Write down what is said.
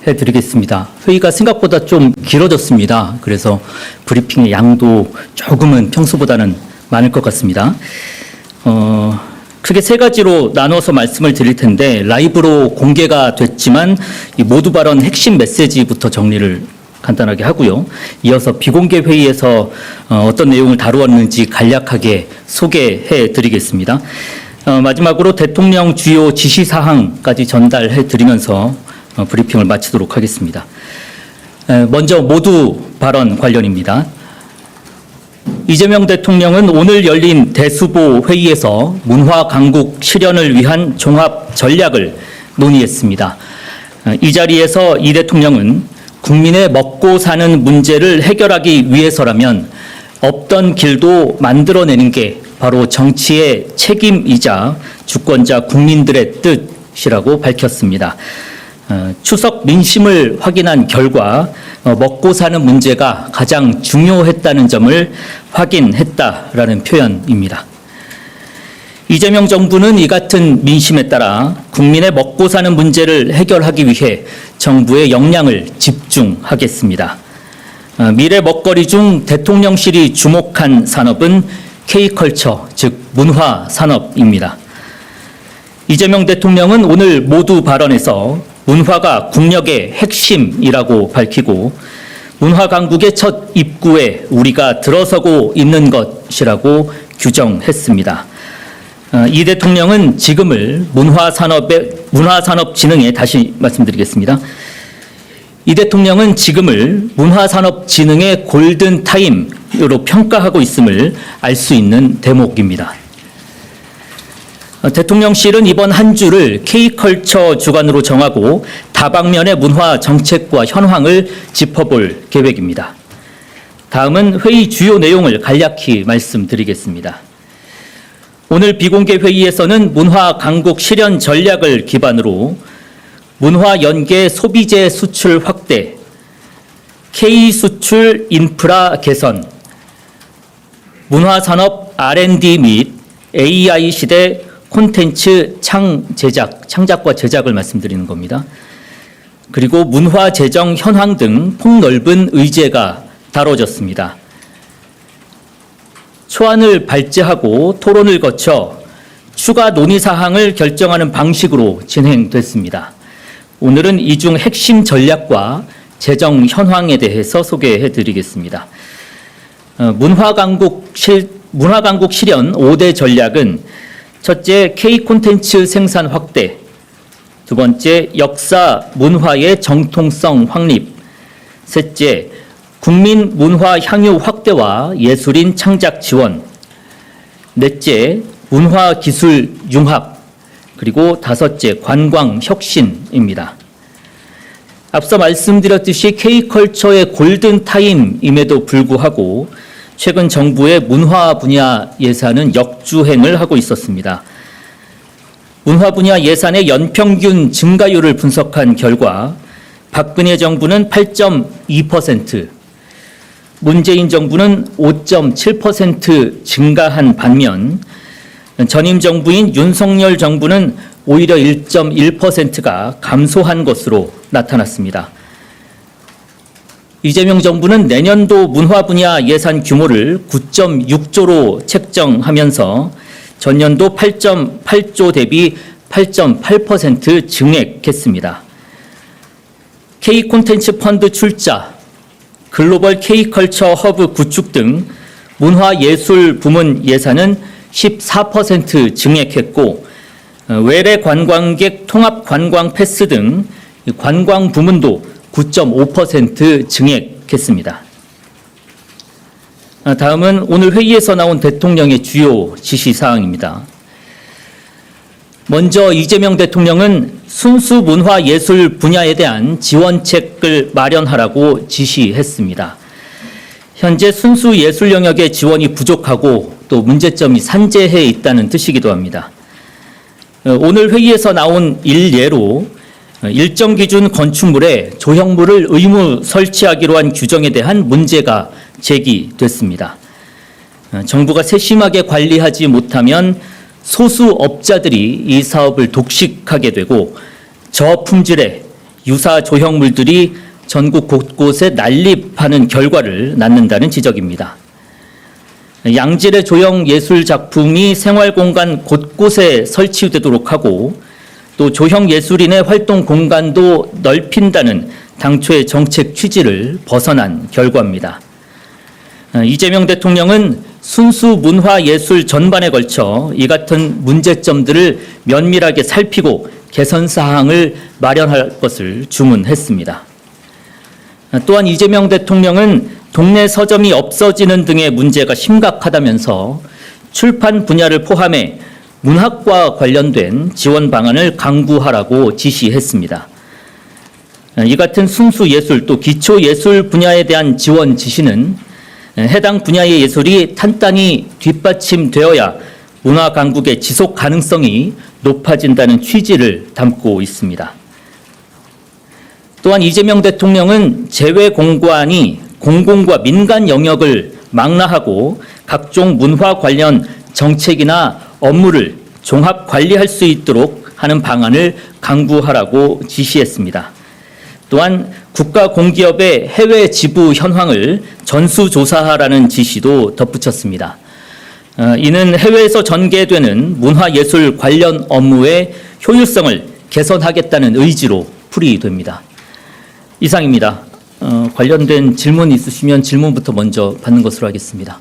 해드리겠습니다. 회의가 생각보다 좀 길어졌습니다. 그래서 브리핑의 양도 조금은 평소보다는 많을 것 같습니다. 크게 세 가지로 나눠서 말씀을 드릴 텐데 라이브로 공개가 됐지만 이 모두 발언 핵심 메시지부터 정리를 간단하게 하고요. 이어서 비공개 회의에서 어떤 내용을 다루었는지 간략하게 소개해 드리겠습니다. 마지막으로 대통령 주요 지시사항까지 전달해 드리면서 브리핑을 마치도록 하겠습니다. 먼저 모두 발언 관련입니다. 이재명 대통령은 오늘 열린 대수보 회의에서 문화 강국 실현을 위한 종합 전략을 논의했습니다. 이 자리에서 이 대통령은 국민의 먹고 사는 문제를 해결하기 위해서라면 없던 길도 만들어내는 게 바로 정치의 책임이자 주권자 국민들의 뜻이라고 밝혔습니다. 추석 민심을 확인한 결과 먹고 사는 문제가 가장 중요했다는 점을 확인했다라는 표현입니다. 이재명 정부는 이 같은 민심에 따라 국민의 먹고 사는 문제를 해결하기 위해 정부의 역량을 집중하겠습니다. 미래 먹거리 중 대통령실이 주목한 산업은 K컬처, 즉 문화 산업입니다. 이재명 대통령은 오늘 모두 발언에서 문화가 국력의 핵심이라고 밝히고 문화 강국의 첫 입구에 우리가 들어서고 있는 것이라고 규정했습니다. 이 대통령은 지금을 문화산업진흥에 다시 말씀드리겠습니다. 이 대통령은 지금을 문화산업진흥의 골든타임으로 평가하고 있음을 알 수 있는 대목입니다. 대통령실은 이번 한 주를 K컬처 주간으로 정하고 다방면의 문화 정책과 현황을 짚어볼 계획입니다. 다음은 회의 주요 내용을 간략히 말씀드리겠습니다. 오늘 비공개 회의에서는 문화 강국 실현 전략을 기반으로 문화 연계 소비재 수출 확대, K 수출 인프라 개선, 문화산업 R&D 및 AI 시대 콘텐츠 창작과 제작을 말씀드리는 겁니다. 그리고 문화 재정 현황 등 폭넓은 의제가 다뤄졌습니다. 초안을 발제하고 토론을 거쳐 추가 논의 사항을 결정하는 방식으로 진행됐습니다. 오늘은 이 중 핵심 전략과 재정 현황에 대해서 소개해 드리겠습니다. 문화 강국 실현 5대 전략은 첫째, K 콘텐츠 생산 확대, 두 번째, 역사 문화의 정통성 확립, 셋째, 국민 문화 향유 확대와 예술인 창작 지원, 넷째, 문화 기술 융합, 그리고 다섯째, 관광 혁신입니다. 앞서 말씀드렸듯이 K컬처의 골든타임임에도 불구하고 최근 정부의 문화 분야 예산은 역주행을 하고 있었습니다. 문화 분야 예산의 연평균 증가율을 분석한 결과 박근혜 정부는 8.2%, 문재인 정부는 5.7% 증가한 반면 전임 정부인 윤석열 정부는 오히려 1.1%가 감소한 것으로 나타났습니다. 이재명 정부는 내년도 문화 분야 예산 규모를 9.6조로 책정하면서 전년도 8.8조 대비 8.8% 증액했습니다. K 콘텐츠 펀드 출자, 글로벌 K컬처 허브 구축 등 문화예술 부문 예산은 14% 증액했고 외래 관광객 통합 관광 패스 등 관광 부문도 9.5% 증액했습니다. 다음은 오늘 회의에서 나온 대통령의 주요 지시사항입니다. 먼저 이재명 대통령은 순수 문화예술 분야에 대한 지원책을 마련하라고 지시했습니다. 현재 순수 예술 영역의 지원이 부족하고 또 문제점이 산재해 있다는 뜻이기도 합니다. 오늘 회의에서 나온 일례로 일정 기준 건축물에 조형물을 의무 설치하기로 한 규정에 대한 문제가 제기됐습니다. 정부가 세심하게 관리하지 못하면 소수 업자들이 이 사업을 독식하게 되고 저품질의 유사 조형물들이 전국 곳곳에 난립하는 결과를 낳는다는 지적입니다. 양질의 조형 예술 작품이 생활공간 곳곳에 설치되도록 하고 또 조형 예술인의 활동 공간도 넓힌다는 당초의 정책 취지를 벗어난 결과입니다. 이재명 대통령은 순수 문화예술 전반에 걸쳐 이 같은 문제점들을 면밀하게 살피고 개선 사항을 마련할 것을 주문했습니다. 또한 이재명 대통령은 동네 서점이 없어지는 등의 문제가 심각하다면서 출판 분야를 포함해 문학과 관련된 지원 방안을 강구하라고 지시했습니다. 이 같은 순수 예술 또 기초 예술 분야에 대한 지원 지시는 해당 분야의 예술이 탄탄히 뒷받침되어야 문화 강국의 지속 가능성이 높아진다는 취지를 담고 있습니다. 또한 이재명 대통령은 재외공관이 공공과 민간 영역을 망라하고 각종 문화 관련 정책이나 업무를 종합 관리할 수 있도록 하는 방안을 강구하라고 지시했습니다. 또한 국가공기업의 해외 지부 현황을 전수조사하라는 지시도 덧붙였습니다. 이는 해외에서 전개되는 문화예술 관련 업무의 효율성을 개선하겠다는 의지로 풀이됩니다. 이상입니다. 관련된 질문 있으시면 질문부터 먼저 받는 것으로 하겠습니다.